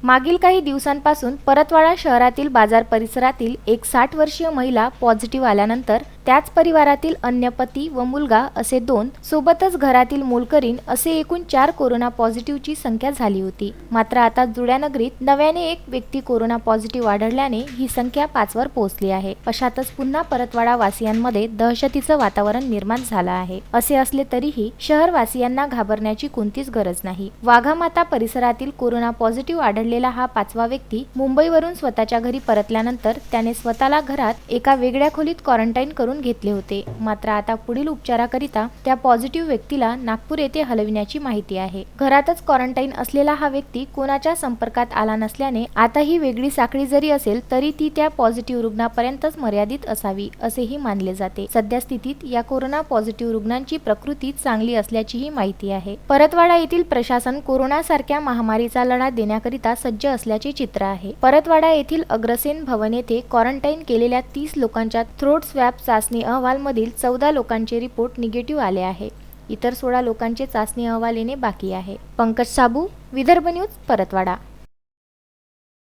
मागील काही दिवसांपासून परतवाडा शहरातील बाजार परिसरातील एक 60 वर्षीय महिला पॉझिटिव्ह आल्यानंतर त्याच परिवारातील अन्य पती व मुलगा असे 2 सोबतच घरातील मोलकरीण असे एकूण 4 कोरोना पॉझिटिव्हची संख्या झाली होती। मात्र आता जुळ्यानगरीत नव्याने एक व्यक्ती कोरोना पॉझिटिव्ह आढळल्याने ही संख्या 5 वर पोहोचली आहे। अशातच पुन्हा परतवाडा वासियांमध्ये दहशतीचं वातावरण निर्माण झालं आहे। असे असले तरीही शहरवासियांना घाबरण्याची कोणतीच गरज नाही। वाघामाता परिसरातील कोरोना पॉझिटिव्ह आढळलेला हा 5वा व्यक्ती मुंबईवरून स्वतःच्या घरी परतल्यानंतर त्याने स्वतःला घरात एका वेगळ्या खोलीत क्वारंटाईन करून घेतले होते। मात्र आता पुढील उपचाराकरिता त्या पॉझिटिव्ह व्यक्तीला नागपूर येथे हलविण्याची माहिती आहे। घरातच क्वारंटाईन असलेला हा व्यक्ती कोणाच्या संपर्कात आला नसल्याने आता ही वेगळी साखळी जरी असेल तरी ती त्या पॉझिटिव्ह रुग्णापर्यंतच मर्यादित असावी असेही मानले जाते। सध्या स्थितीत या कोरोना पॉझिटिव्ह रुग्णांची प्रकृती चांगली असल्याचीही माहिती आहे। परतवाडा येथील प्रशासन कोरोना सारख्या महामारीचा लढा देण्याकरिता सज्ज असल्याचे चित्र आहे। परतवाडा येथील अग्रसेन भवन येथे क्वारंटाईन केलेल्या 30 लोकांच्या थ्रोट स्वॅब चाचणी अहवाल मधील 14 लोकांचे रिपोर्ट निगेटिव्ह आले आहे। इतर 16 लोकांचे चाचणी अहवाल येणे बाकी आहे। पंकज साबू, विदर्भ न्यूज, परतवाडा।